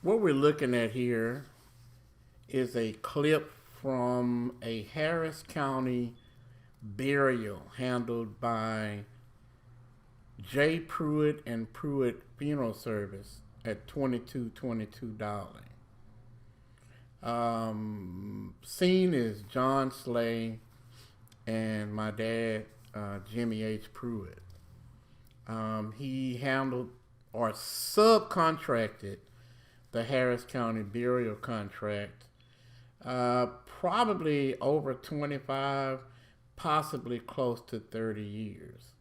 What we're looking at here is a clip from a Harris County burial handled by J. Pruitt and Pruitt Funeral Service at 2222 Dolly. Scene is John Slay and my dad, Jimmie H. Pruitt. He handled or subcontracted the Harris County burial contract, probably over 25, possibly close to 30 years.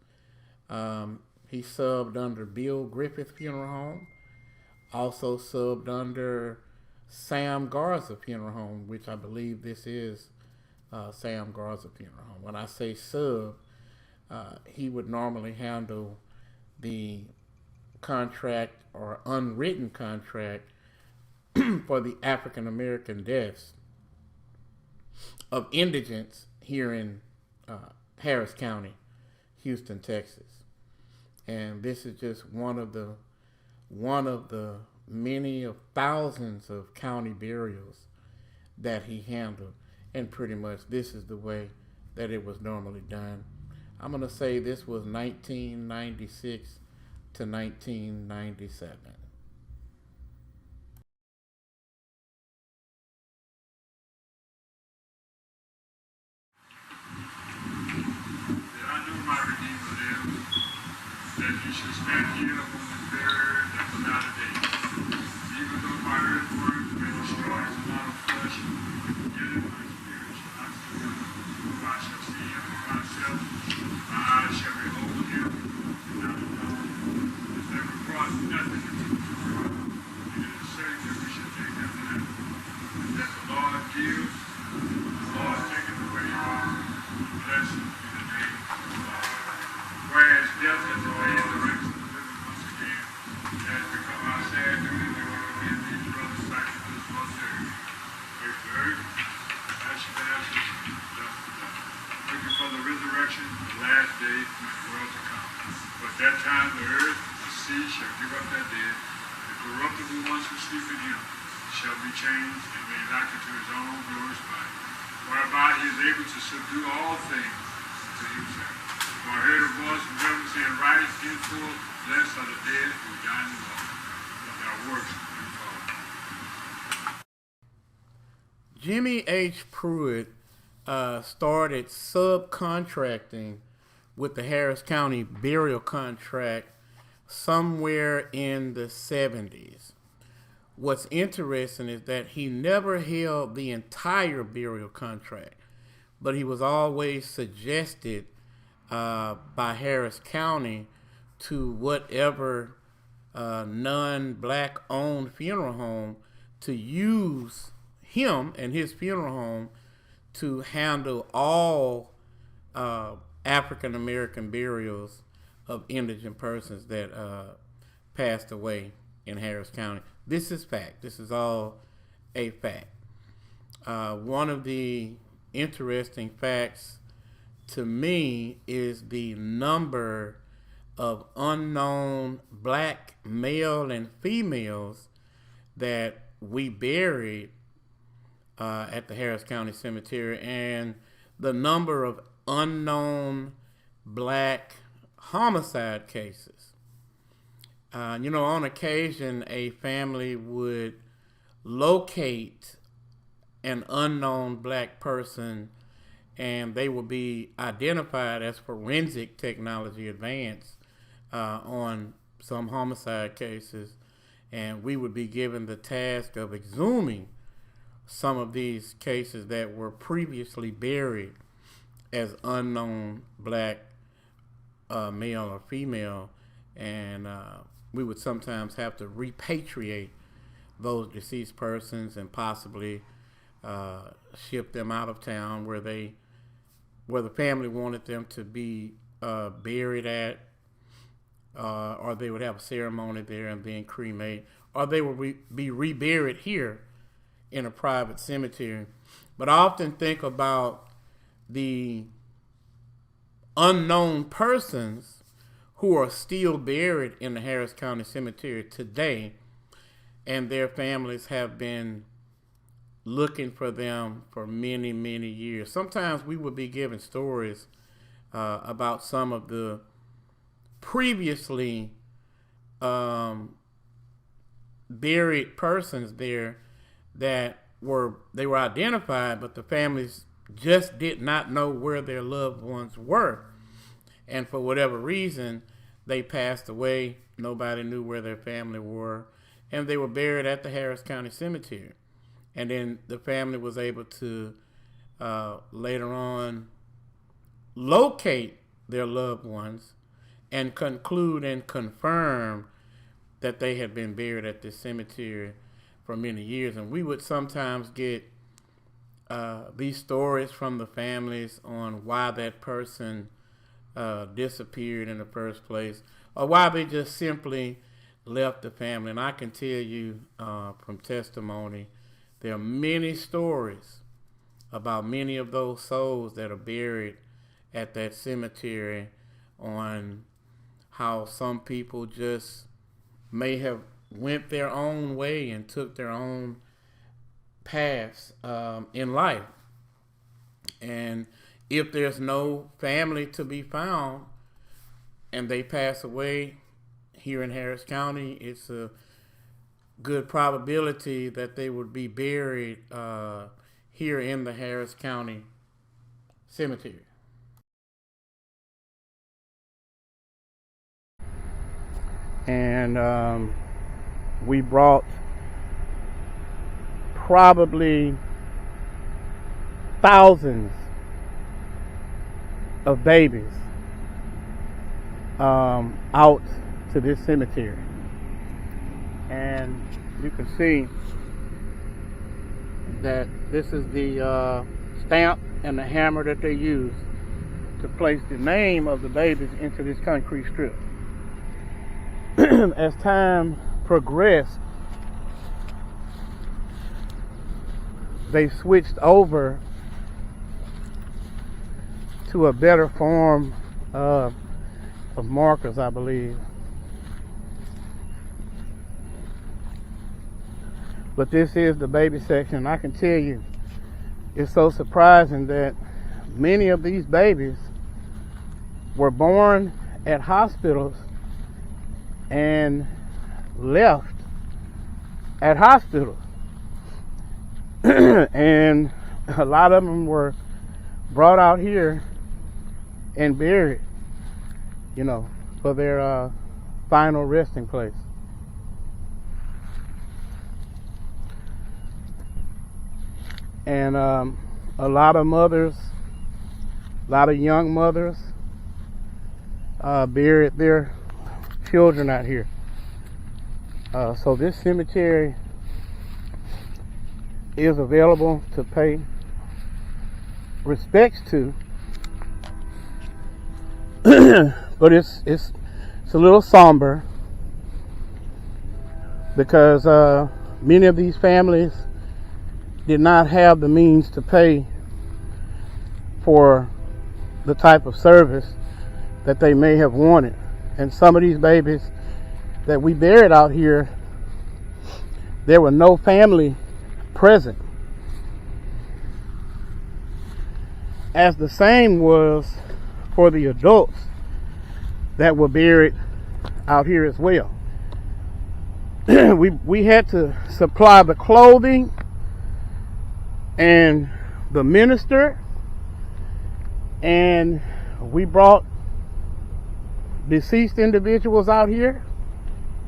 He subbed under Bill Griffith Funeral Home, also subbed under Sam Garza Funeral Home, which I believe this is Sam Garza Funeral Home. When I say sub, he would normally handle the contract or unwritten contract for the African American deaths of indigents here in Harris County, Houston, Texas. And this is just one of the many of thousands of county burials that he handled. And pretty much this is the way that it was normally done. I'm going to say this was 1996 to 1997. I knew my Redeemer lived, that he should stand here upon the bearer of the latter days. Even though my earth worms may destroy a lot of flesh, yet in my spirit shall I see him. For I shall see him for myself, my eyes shall behold him, and not alone. Has never brought nothing into this world, and it is certain that we should take that land. And that the Lord gives, the Lord taketh away. Blessed be the name of the Lord. Whereas death has delayed the ranks of the living once again, it has become our sad duty that we will give these brothers back to this most earth. Earth to earth, ashes to ashes, dust to dust. Looking for the resurrection, the last day, and the world to come. But that time the earth, the sea shall give up their dead. The corruptible ones who sleep in him shall be changed and made like unto his own glorious body, whereby he is able to subdue all things to himself. For I heard a voice from heaven saying, Rise, henceforth, blessed are the dead who die in the Lord, that their works do fall. Jimmie H. Pruitt started subcontracting with the Harris County burial contract somewhere in the 70s. What's interesting is that he never held the entire burial contract, but he was always suggested by Harris County to whatever non-black owned funeral home to use him and his funeral home to handle all African American burials of indigent persons that passed away in Harris County. This is fact. This is all a fact. One of the interesting facts to me is the number of unknown black male and females that we buried at the Harris County Cemetery, and the number of unknown black homicide cases. On occasion, a family would locate an unknown black person and they will be identified as forensic technology advanced on some homicide cases, and we would be given the task of exhuming some of these cases that were previously buried as unknown black male or female, and we would sometimes have to repatriate those deceased persons and possibly ship them out of town where the family wanted them to be buried at, or they would have a ceremony there and then cremate, or they would be reburied here in a private cemetery. But I often think about the unknown persons who are still buried in the Harris County Cemetery today, and their families have been looking for them for many, many years. Sometimes we would be given stories about some of the previously buried persons there that were identified, but the families just did not know where their loved ones were, and for whatever reason they passed away. Nobody knew where their family were, and they were buried at the Harris County Cemetery. And then the family was able to later on locate their loved ones and conclude and confirm that they had been buried at this cemetery for many years. And we would sometimes get these stories from the families on why that person disappeared in the first place, or why they just simply left the family. And I can tell you from testimony, there are many stories about many of those souls that are buried at that cemetery on how some people just may have went their own way and took their own paths in life. And if there's no family to be found and they pass away here in Harris County, it's a good probability that they would be buried here in the Harris County Cemetery. And we brought probably thousands of babies out to this cemetery. And you can see that this is the stamp and the hammer that they use to place the name of the babies into this concrete strip. As time progressed, they switched over to a better form of markers, I believe. But this is the baby section. I can tell you, it's so surprising that many of these babies were born at hospitals and left at hospitals. And a lot of them were brought out here and buried, for their final resting place. And a lot of mothers, a lot of young mothers buried their children out here. So this cemetery is available to pay respects to, but it's a little somber because many of these families did not have the means to pay for the type of service that they may have wanted. And some of these babies that we buried out here, there were no family present. As the same was for the adults that were buried out here as well. We had to supply the clothing and the minister, and we brought deceased individuals out here,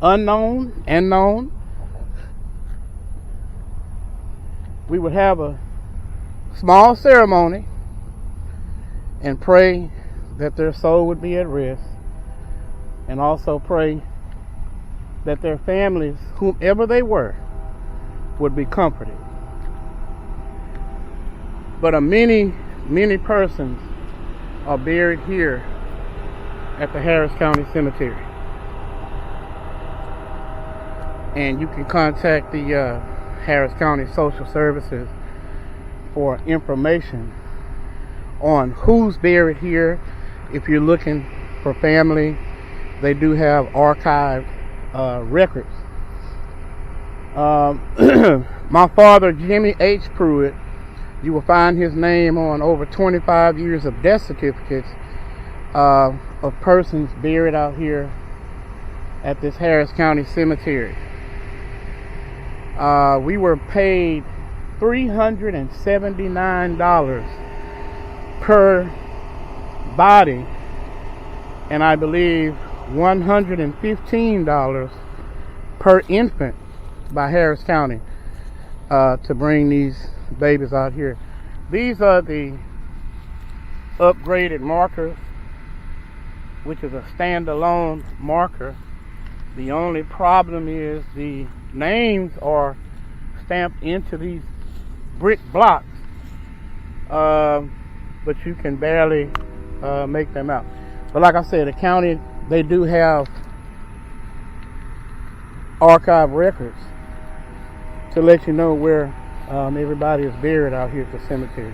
unknown and known. We would have a small ceremony and pray that their soul would be at rest, and also pray that their families, whomever they were, would be comforted. But many persons are buried here at the Harris County Cemetery. And you can contact the Harris County Social Services for information on who's buried here. If you're looking for family, they do have archived records My father, Jimmie H. Pruitt, you will find his name on over 25 years of death certificates of persons buried out here at this Harris County Cemetery. We were paid $379 per body, and I believe $115 per infant by Harris County to bring these babies out here. These are the upgraded markers, which is a standalone marker. The only problem is the names are stamped into these brick blocks, but you can barely make them out. But like I said, the county, they do have archive records to let you know where everybody is buried out here at the cemetery.